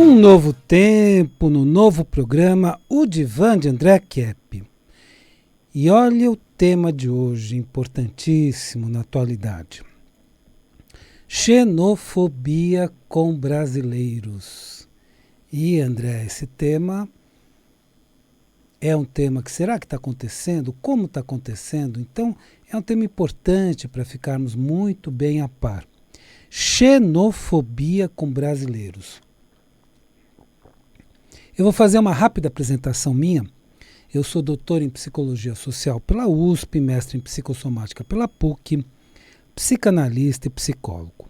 Um novo tempo, no novo programa, o Divã de André Kepp. E olha o tema de hoje, importantíssimo na atualidade. Xenofobia com brasileiros. E, André, esse tema é um tema que será que está acontecendo? Como está acontecendo? Então, é um tema importante para ficarmos muito bem a par. Xenofobia com brasileiros. Eu vou fazer uma rápida apresentação minha. Eu sou doutor em Psicologia Social pela USP, mestre em Psicossomática pela PUC, psicanalista e psicólogo.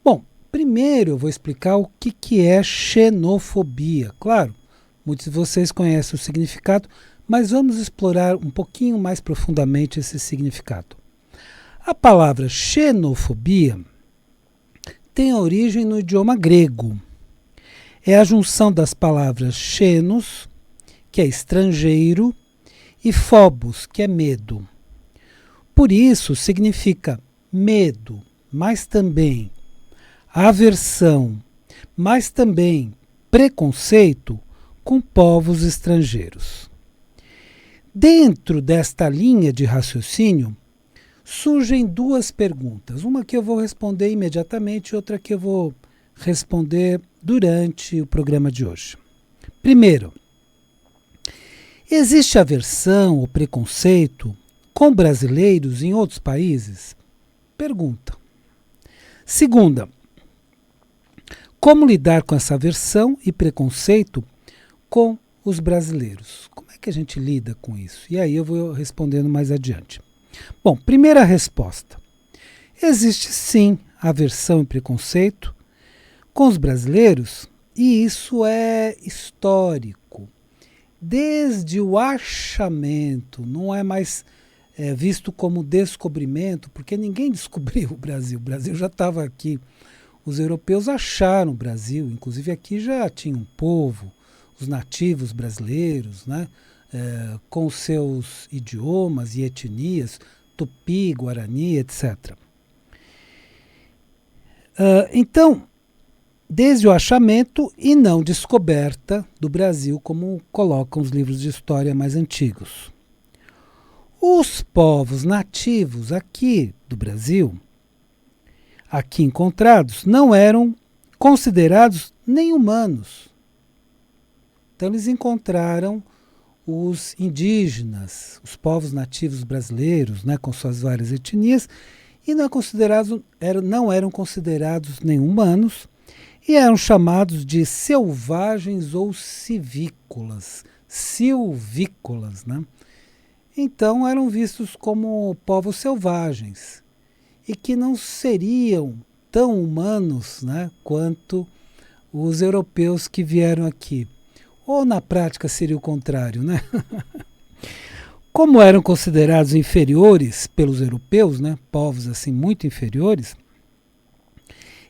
Bom, primeiro eu vou explicar o que é xenofobia. Claro, muitos de vocês conhecem o significado, mas vamos explorar um pouquinho mais profundamente esse significado. A palavra xenofobia tem origem no idioma grego. É a junção das palavras xenos, que é estrangeiro, e phobos, que é medo. Por isso, significa medo, mas também aversão, mas também preconceito com povos estrangeiros. Dentro desta linha de raciocínio, surgem duas perguntas. Uma que eu vou responder imediatamente e outra que eu vou responder durante o programa de hoje. Primeiro, existe aversão ou preconceito com brasileiros em outros países? Pergunta. Segunda, como lidar com essa aversão e preconceito com os brasileiros? Como é que a gente lida com isso? E aí eu vou respondendo mais adiante. Bom, primeira resposta. Existe sim aversão e preconceito com os brasileiros, e isso é histórico. Desde o achamento, não é mais visto como descobrimento, porque ninguém descobriu o Brasil já estava aqui. Os europeus acharam o Brasil, inclusive aqui já tinha um povo, os nativos brasileiros, né, com seus idiomas e etnias, Tupi, Guarani, etc. Então, desde o achamento e não descoberta do Brasil, como colocam os livros de história mais antigos. Os povos nativos aqui do Brasil, aqui encontrados, não eram considerados nem humanos. Então eles encontraram os indígenas, os povos nativos brasileiros, né, com suas várias etnias, e não eram considerados nem humanos, e eram chamados de selvagens ou civícolas. Silvícolas, né? Então eram vistos como povos selvagens e que não seriam tão humanos, né, quanto os europeus que vieram aqui. Ou na prática seria o contrário, né? Como eram considerados inferiores pelos europeus, né, povos assim muito inferiores,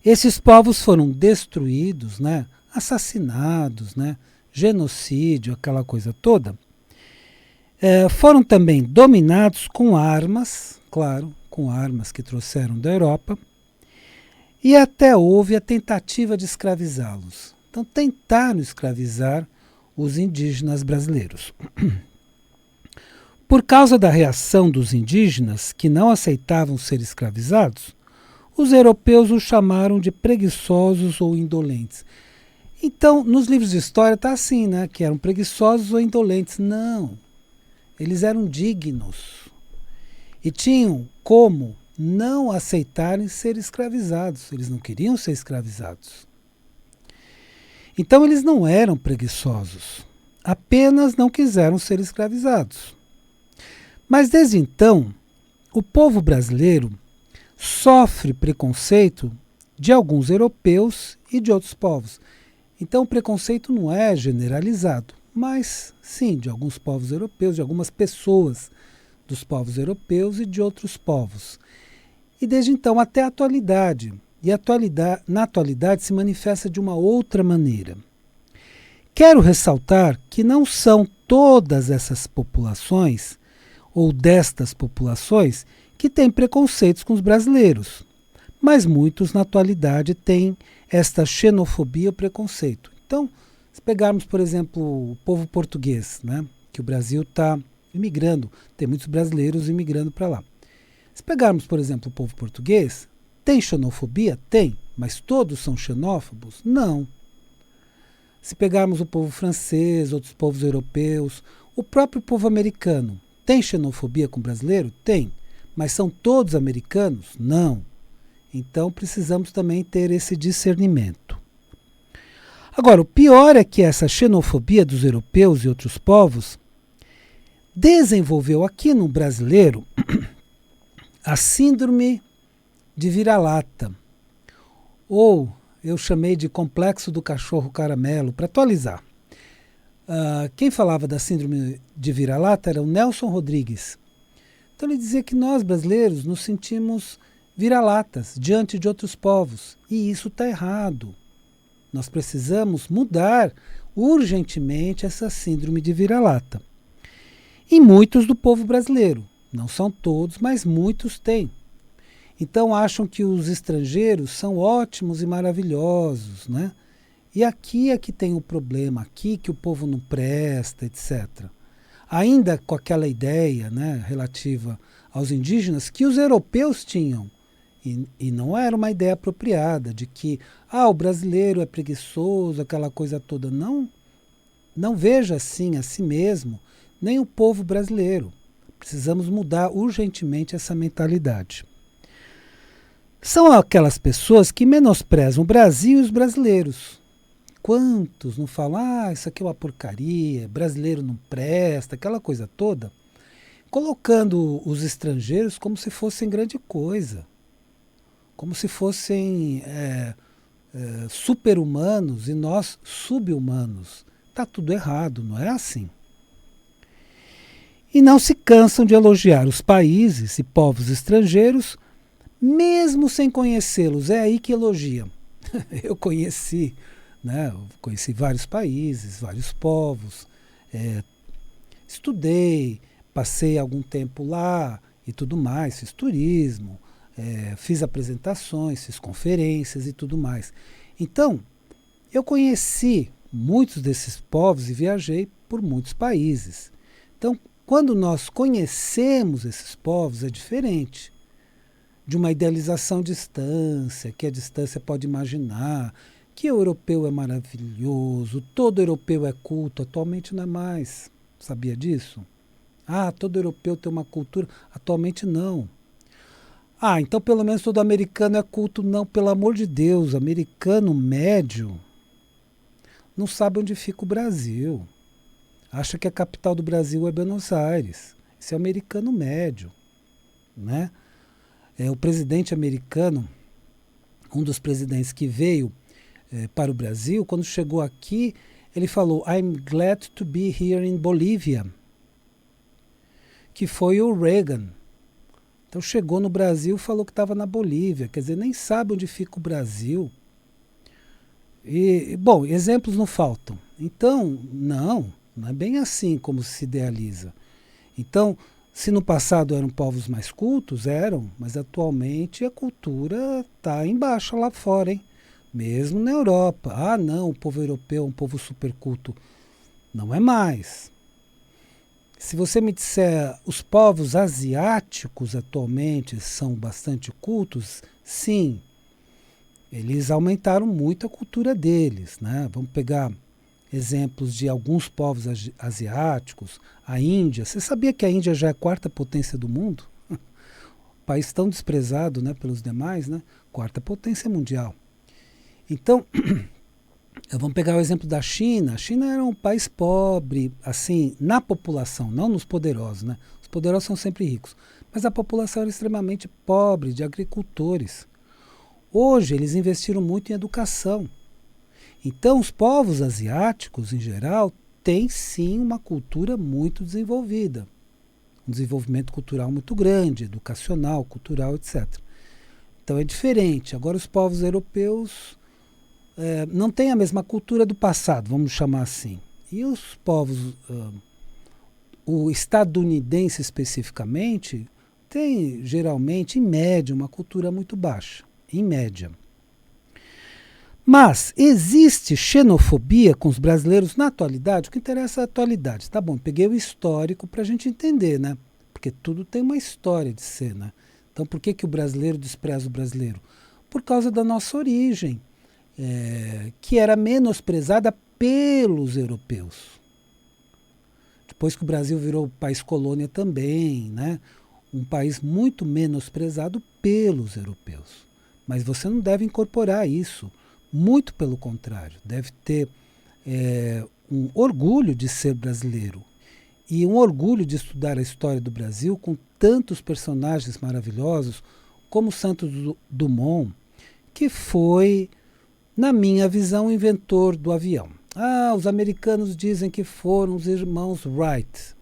esses povos foram destruídos, né, assassinados, né, genocídio, aquela coisa toda. Foram também dominados com armas, claro, com armas que trouxeram da Europa, e até houve a tentativa de escravizá-los. Então tentaram escravizar os indígenas brasileiros. Por causa da reação dos indígenas, que não aceitavam ser escravizados, os europeus os chamaram de preguiçosos ou indolentes. Então, nos livros de história está assim, né? Que eram preguiçosos ou indolentes. Não. Eles eram dignos. E tinham como não aceitarem ser escravizados. Eles não queriam ser escravizados. Então, eles não eram preguiçosos. Apenas não quiseram ser escravizados. Mas, desde então, o povo brasileiro sofre preconceito de alguns europeus e de outros povos. Então o preconceito não é generalizado, mas sim de alguns povos europeus, de algumas pessoas dos povos europeus e de outros povos. E desde então até a atualidade. E na atualidade se manifesta de uma outra maneira. Quero ressaltar que não são todas essas populações, ou destas populações, que têm preconceitos com os brasileiros. mas muitos na atualidade têm esta xenofobia ou preconceito. Então, se pegarmos, por exemplo, o povo português, né, que o Brasil está imigrando, tem muitos brasileiros imigrando para lá. Se pegarmos, por exemplo, o povo português, tem xenofobia? Tem, mas todos são xenófobos? Não. Se pegarmos o povo francês, outros povos europeus, o próprio povo americano, tem xenofobia com o brasileiro? Tem. Mas são todos americanos? Não. Então precisamos também ter esse discernimento. Agora, o pior é que essa xenofobia dos europeus e outros povos desenvolveu aqui no brasileiro a síndrome de vira-lata, ou eu chamei de complexo do cachorro caramelo, para atualizar. Quem falava da síndrome de vira-lata era o Nelson Rodrigues. Então ele dizia que nós, brasileiros, nos sentimos vira-latas diante de outros povos. E isso está errado. Nós precisamos mudar urgentemente essa síndrome de vira-lata. E muitos do povo brasileiro, não são todos, mas muitos têm. Então acham que os estrangeiros são ótimos e maravilhosos, né? E aqui é que tem o problema, aqui que o povo não presta, etc. Ainda com aquela ideia, né, relativa aos indígenas que os europeus tinham, e não era uma ideia apropriada, de que o brasileiro é preguiçoso, aquela coisa toda. Não, não veja assim a si mesmo, nem o povo brasileiro. Precisamos mudar urgentemente essa mentalidade. São aquelas pessoas que menosprezam o Brasil e os brasileiros. Quantos não falam, isso aqui é uma porcaria, brasileiro não presta, aquela coisa toda, colocando os estrangeiros como se fossem grande coisa, como se fossem super-humanos e nós sub-humanos. Está tudo errado, não é assim. E não se cansam de elogiar os países e povos estrangeiros, mesmo sem conhecê-los. É aí que elogiam. Eu conheci, né? Eu conheci vários países, vários povos, estudei, passei algum tempo lá e tudo mais, fiz turismo, fiz apresentações, fiz conferências e tudo mais. Então, eu conheci muitos desses povos e viajei por muitos países. Então, quando nós conhecemos esses povos, é diferente de uma idealização de distância, que a distância pode imaginar, que o europeu é maravilhoso, todo europeu é culto, atualmente não é mais. Sabia disso? Todo europeu tem uma cultura, atualmente não. Então pelo menos todo americano é culto. Não, pelo amor de Deus, americano médio não sabe onde fica o Brasil. Acha que a capital do Brasil é Buenos Aires. Esse é o americano médio, né? O presidente americano, um dos presidentes que veio para o Brasil, quando chegou aqui, ele falou, I'm glad to be here in Bolívia, que foi o Reagan. Então chegou no Brasil e falou que estava na Bolívia, quer dizer, nem sabe onde fica o Brasil. E, bom, exemplos não faltam. Então, não é bem assim como se idealiza. Então, se no passado eram povos mais cultos, eram, mas atualmente a cultura está em baixa lá fora, hein? Mesmo na Europa. Não, o povo europeu é um povo superculto. Não é mais. Se você me disser os povos asiáticos atualmente são bastante cultos, sim. Eles aumentaram muito a cultura deles, né? Vamos pegar exemplos de alguns povos asiáticos, a Índia. Você sabia que a Índia já é a quarta potência do mundo? País tão desprezado, né, pelos demais, né? Quarta potência mundial. Então, vamos pegar o exemplo da China. A China era um país pobre, assim, na população, não nos poderosos, né? Os poderosos são sempre ricos. Mas a população era extremamente pobre, de agricultores. Hoje, eles investiram muito em educação. Então, os povos asiáticos, em geral, têm sim uma cultura muito desenvolvida. Um desenvolvimento cultural muito grande, educacional, cultural, etc. Então é diferente. Agora, os povos europeus não têm a mesma cultura do passado, vamos chamar assim. E os povos, o estadunidense especificamente, tem geralmente, em média, uma cultura muito baixa. em média. Mas existe xenofobia com os brasileiros na atualidade? O que interessa é a atualidade. Tá bom, peguei o histórico para a gente entender, né? Porque tudo tem uma história de ser, né? Então por que o brasileiro despreza o brasileiro? Por causa da nossa origem, que era menosprezada pelos europeus. Depois que o Brasil virou país colônia também, né? Um país muito menosprezado pelos europeus. Mas você não deve incorporar isso. Muito pelo contrário, deve ter um orgulho de ser brasileiro e um orgulho de estudar a história do Brasil com tantos personagens maravilhosos como Santos Dumont, que foi, na minha visão, o inventor do avião. Os americanos dizem que foram os irmãos Wright,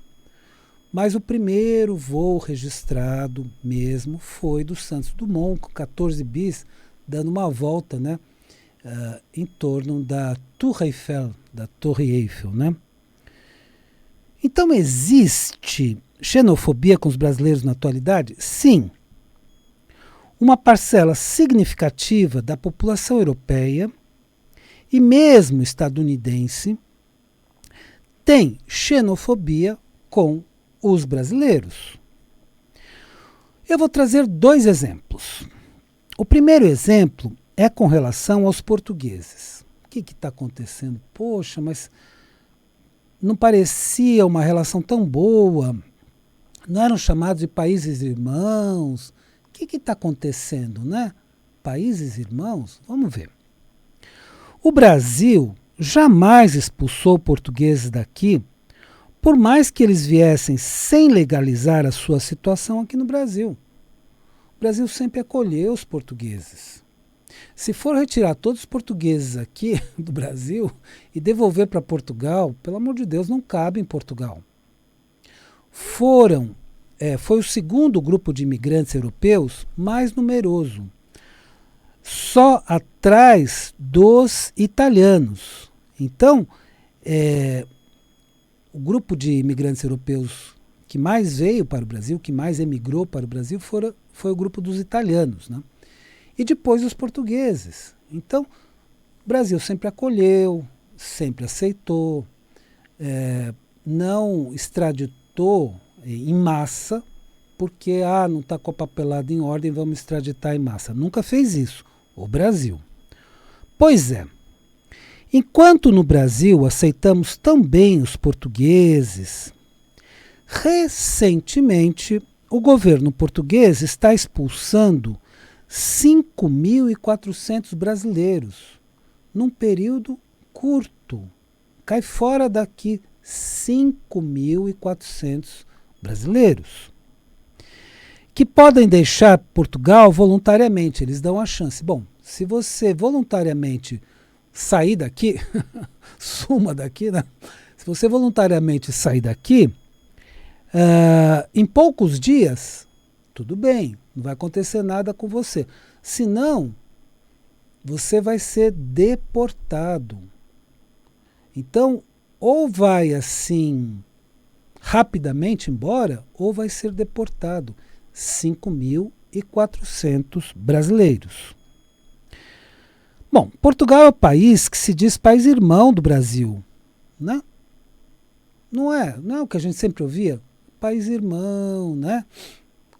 mas o primeiro voo registrado mesmo foi do Santos Dumont, com 14 bis, dando uma volta, né? Em torno da Torre Eiffel, né? Então existe xenofobia com os brasileiros na atualidade? Sim. Uma parcela significativa da população europeia e mesmo estadunidense tem xenofobia com os brasileiros. Eu vou trazer 2 exemplos. O primeiro exemplo é com relação aos portugueses. O que está acontecendo? Poxa, mas não parecia uma relação tão boa. Não eram chamados de países irmãos. O que está acontecendo, né? Países irmãos? Vamos ver. O Brasil jamais expulsou portugueses daqui, por mais que eles viessem sem legalizar a sua situação aqui no Brasil. O Brasil sempre acolheu os portugueses. Se for retirar todos os portugueses aqui do Brasil e devolver para Portugal, pelo amor de Deus, não cabe em Portugal. Foi o segundo grupo de imigrantes europeus mais numeroso, só atrás dos italianos. Então, o grupo de imigrantes europeus que mais veio para o Brasil, que mais emigrou para o Brasil, foi o grupo dos italianos, né? E depois os portugueses. Então, o Brasil sempre acolheu, sempre aceitou, não extraditou em massa, porque não está com a papelada em ordem, vamos extraditar em massa. Nunca fez isso, o Brasil. Pois é, enquanto no Brasil aceitamos tão bem os portugueses, recentemente o governo português está expulsando 5.400 brasileiros, num período curto. Cai fora daqui 5.400 brasileiros, que podem deixar Portugal voluntariamente, eles dão a chance. Bom, se você voluntariamente sair daqui, suma daqui, né? Se você voluntariamente sair daqui, em poucos dias, tudo bem, não vai acontecer nada com você. Senão, você vai ser deportado. Então, ou vai assim rapidamente embora, ou vai ser deportado. 5.400 brasileiros. Bom, Portugal é o país que se diz país irmão do Brasil, né? Não é o que a gente sempre ouvia? País irmão, né?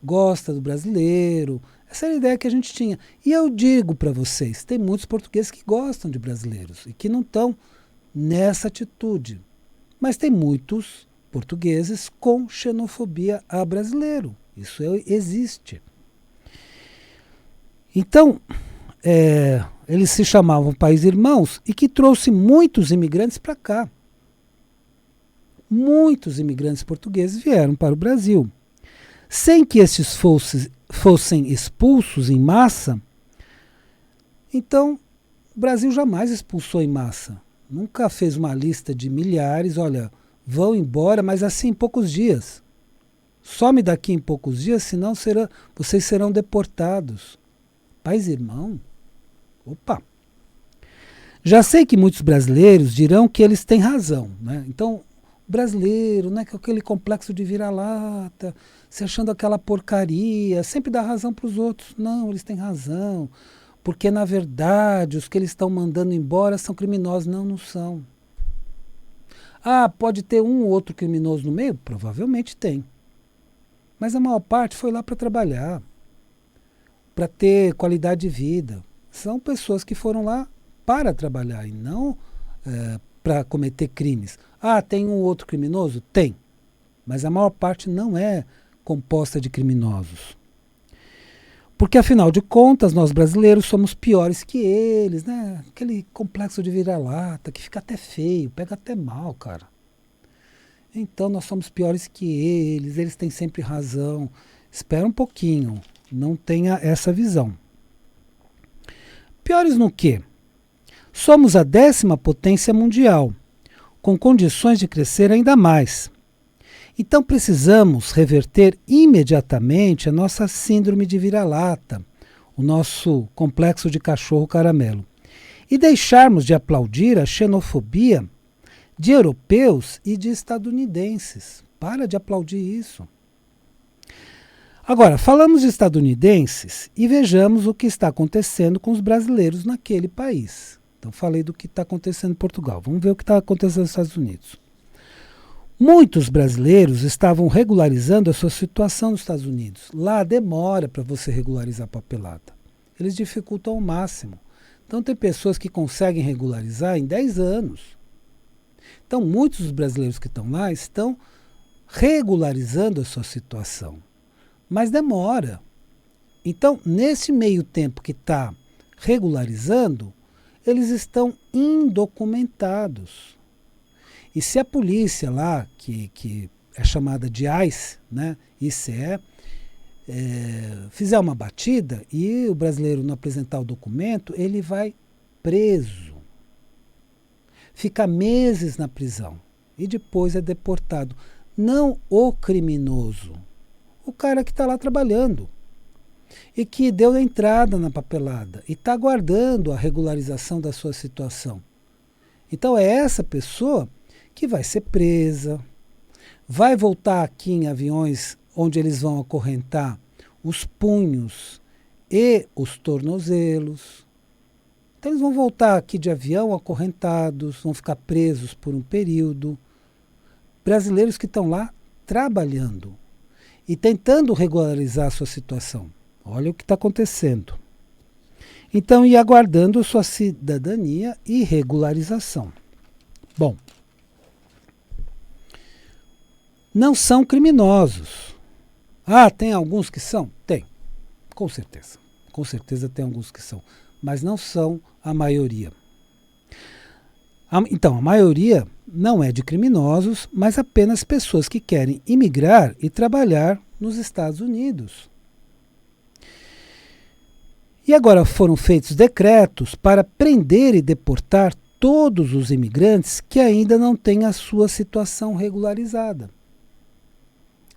Gosta do brasileiro. Essa era a ideia que a gente tinha. E eu digo para vocês, tem muitos portugueses que gostam de brasileiros e que não estão nessa atitude. Mas tem muitos portugueses com xenofobia a brasileiro. Isso existe. Então, eles se chamavam País Irmãos e que trouxe muitos imigrantes para cá. Muitos imigrantes portugueses vieram para o Brasil. Sem que estes fossem expulsos em massa, então o Brasil jamais expulsou em massa. Nunca fez uma lista de milhares, olha, vão embora, mas assim em poucos dias. Some daqui em poucos dias, senão vocês serão deportados. País irmão? Opa! Já sei que muitos brasileiros dirão que eles têm razão, né? Então, brasileiro, né, com aquele complexo de vira-lata, se achando aquela porcaria, sempre dá razão para os outros. Não, eles têm razão, porque na verdade os que eles estão mandando embora são criminosos. Não, não são. Ah, pode ter um ou outro criminoso no meio? Provavelmente tem. Mas a maior parte foi lá para trabalhar, para ter qualidade de vida. São pessoas que foram lá para trabalhar e não para cometer crimes. Ah, tem um ou outro criminoso? Tem. Mas a maior parte não é composta de criminosos. Porque, afinal de contas, nós brasileiros somos piores que eles, né? Aquele complexo de vira-lata que fica até feio, pega até mal, cara. Então, nós somos piores que eles têm sempre razão. Espera um pouquinho, não tenha essa visão. Piores no quê? Somos a 10ª potência mundial, com condições de crescer ainda mais. Então precisamos reverter imediatamente a nossa síndrome de vira-lata, o nosso complexo de cachorro caramelo, e deixarmos de aplaudir a xenofobia de europeus e de estadunidenses. Para de aplaudir isso. Agora, falamos de estadunidenses e vejamos o que está acontecendo com os brasileiros naquele país. Então falei do que está acontecendo em Portugal. Vamos ver o que está acontecendo nos Estados Unidos. Muitos brasileiros estavam regularizando a sua situação nos Estados Unidos. Lá demora para você regularizar a papelada. Eles dificultam ao máximo. Então tem pessoas que conseguem regularizar em 10 anos. Então muitos dos brasileiros que estão lá estão regularizando a sua situação. Mas demora. Então, nesse meio tempo que está regularizando, eles estão indocumentados. E se a polícia lá, que é chamada de ICE, né, ICE, fizer uma batida e o brasileiro não apresentar o documento, ele vai preso. Fica meses na prisão e depois é deportado. Não o criminoso, o cara que está lá trabalhando e que deu a entrada na papelada e está aguardando a regularização da sua situação. Então é essa pessoa que vai ser presa, vai voltar aqui em aviões onde eles vão acorrentar os punhos e os tornozelos. Então eles vão voltar aqui de avião acorrentados, vão ficar presos por um período. Brasileiros que estão lá trabalhando e tentando regularizar a sua situação. Olha o que está acontecendo. Então, e aguardando sua cidadania e regularização. Bom, não são criminosos. Ah, tem alguns que são? Tem, com certeza. Com certeza tem alguns que são, mas não são a maioria. Então, a maioria não é de criminosos, mas apenas pessoas que querem imigrar e trabalhar nos Estados Unidos. E agora foram feitos decretos para prender e deportar todos os imigrantes que ainda não têm a sua situação regularizada.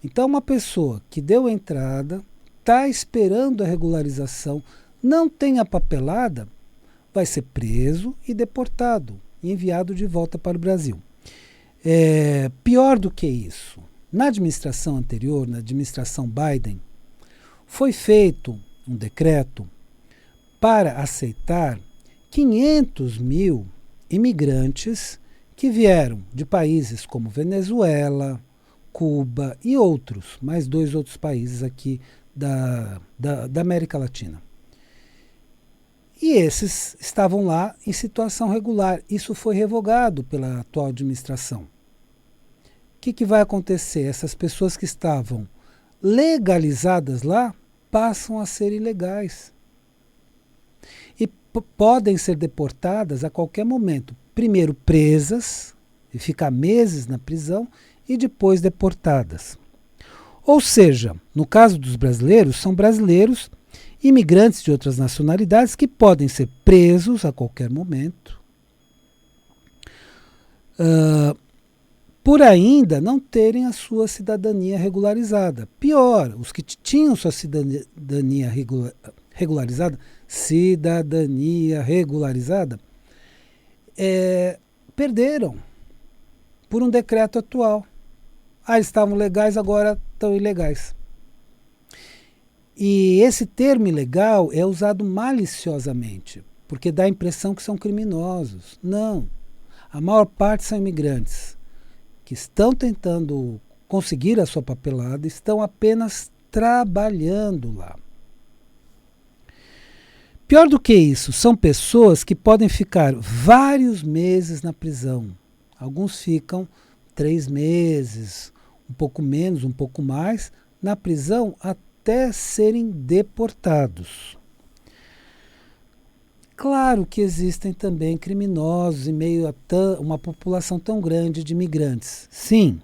Então, uma pessoa que deu entrada, está esperando a regularização, não tem a papelada, vai ser preso e deportado, e enviado de volta para o Brasil. Pior do que isso, na administração anterior, na administração Biden, foi feito um decreto para aceitar 500 mil imigrantes que vieram de países como Venezuela, Cuba e outros, mais 2 outros países aqui da América Latina. E esses estavam lá em situação regular. Isso foi revogado pela atual administração. O que vai acontecer? Essas pessoas que estavam legalizadas lá passam a ser ilegais. E podem ser deportadas a qualquer momento. Primeiro presas, e ficar meses na prisão, e depois deportadas. Ou seja, no caso dos brasileiros, são brasileiros imigrantes de outras nacionalidades que podem ser presos a qualquer momento, por ainda não terem a sua cidadania regularizada. Pior, os que tinham sua cidadania regularizada, perderam. por um decreto atual. Eles estavam legais, agora estão ilegais. E esse termo ilegal é usado maliciosamente, porque dá a impressão que são criminosos. Não. A maior parte são imigrantes que estão tentando conseguir a sua papelada, estão apenas trabalhando lá. Pior do que isso, são pessoas que podem ficar vários meses na prisão. Alguns ficam 3 meses, um pouco menos, um pouco mais, na prisão até serem deportados. Claro que existem também criminosos em meio a uma população tão grande de imigrantes. Sim,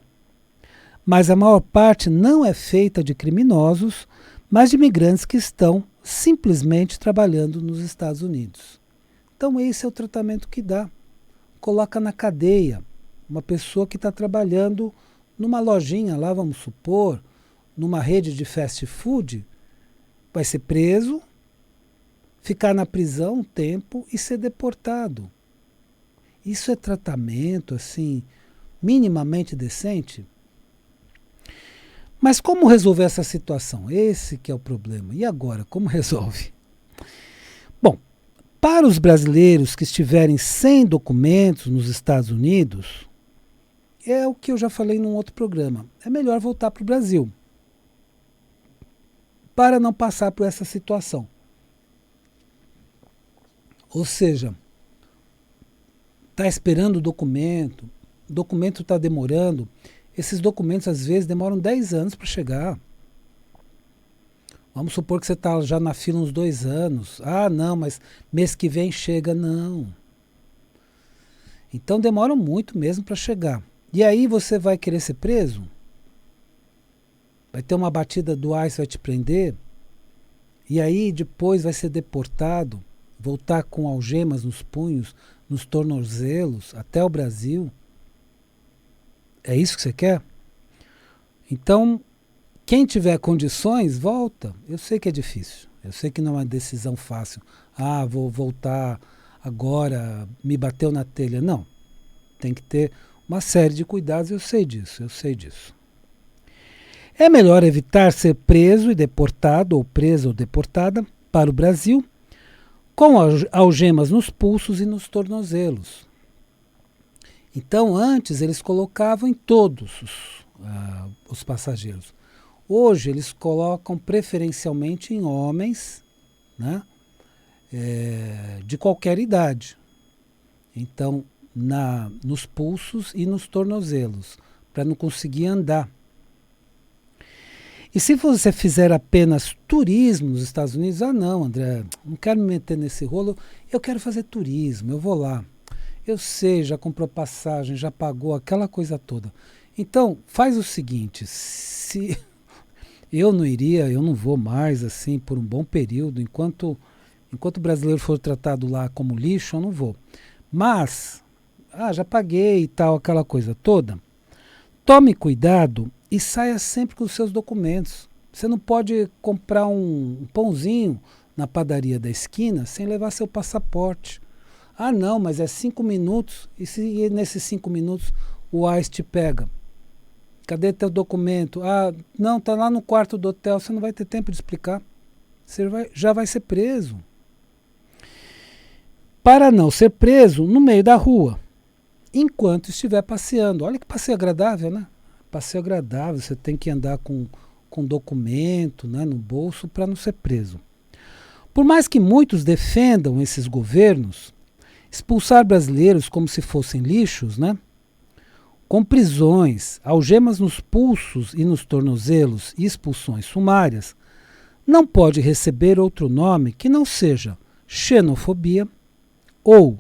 mas a maior parte não é feita de criminosos, mas de imigrantes que estão simplesmente trabalhando nos Estados Unidos. Então esse é o tratamento que dá. Coloca na cadeia uma pessoa que está trabalhando numa lojinha lá, vamos supor, numa rede de fast food, vai ser preso, ficar na prisão um tempo e ser deportado. Isso é tratamento, assim, minimamente decente? Mas como resolver essa situação? Esse que é o problema. E agora, como resolve? Bom, para os brasileiros que estiverem sem documentos nos Estados Unidos, é o que eu já falei num outro programa. É melhor voltar para o Brasil, para não passar por essa situação. Ou seja, está esperando o documento está demorando. Esses documentos às vezes demoram 10 anos para chegar. Vamos supor que você está já na fila uns 2 anos. Não, mas mês que vem chega. Não. Então demoram muito mesmo para chegar. E aí você vai querer ser preso? Vai ter uma batida do ICE, vai te prender? E aí depois vai ser deportado, voltar com algemas nos punhos, nos tornozelos, até o Brasil? É isso que você quer? Então, quem tiver condições, volta. Eu sei que é difícil. Eu sei que não é uma decisão fácil. Vou voltar agora, me bateu na telha. Não. Tem que ter uma série de cuidados, eu sei disso. É melhor evitar ser preso e deportado, ou presa ou deportada, para o Brasil, com algemas nos pulsos e nos tornozelos. Então, antes eles colocavam em todos os passageiros. Hoje eles colocam preferencialmente em homens, né, de qualquer idade. Então, nos pulsos e nos tornozelos, para não conseguir andar. E se você fizer apenas turismo nos Estados Unidos, não, André, não quero me meter nesse rolo, eu quero fazer turismo, eu vou lá. Eu sei, já comprou passagem, já pagou, aquela coisa toda. Então, faz o seguinte, se eu não iria, eu não vou mais, assim, por um bom período, enquanto o brasileiro for tratado lá como lixo, eu não vou. Mas, já paguei e tal, aquela coisa toda. Tome cuidado e saia sempre com os seus documentos. Você não pode comprar um pãozinho na padaria da esquina sem levar seu passaporte. Não, mas é 5 minutos, e se nesses 5 minutos o ICE te pega? Cadê teu documento? Não, tá lá no quarto do hotel, você não vai ter tempo de explicar. Você já vai ser preso. Para não ser preso no meio da rua, enquanto estiver passeando. Olha que passeio agradável, né? Passeio agradável, você tem que andar com documento, né, no bolso para não ser preso. Por mais que muitos defendam esses governos, expulsar brasileiros como se fossem lixos, né? Com prisões, algemas nos pulsos e nos tornozelos e expulsões sumárias, não pode receber outro nome que não seja xenofobia ou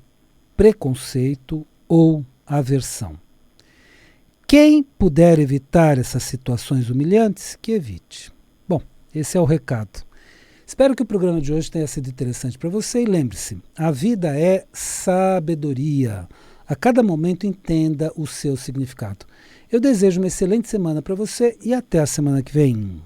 preconceito ou aversão. Quem puder evitar essas situações humilhantes, que evite. Bom, esse é o recado. Espero que o programa de hoje tenha sido interessante para você e lembre-se, a vida é sabedoria. A cada momento entenda o seu significado. Eu desejo uma excelente semana para você e até a semana que vem.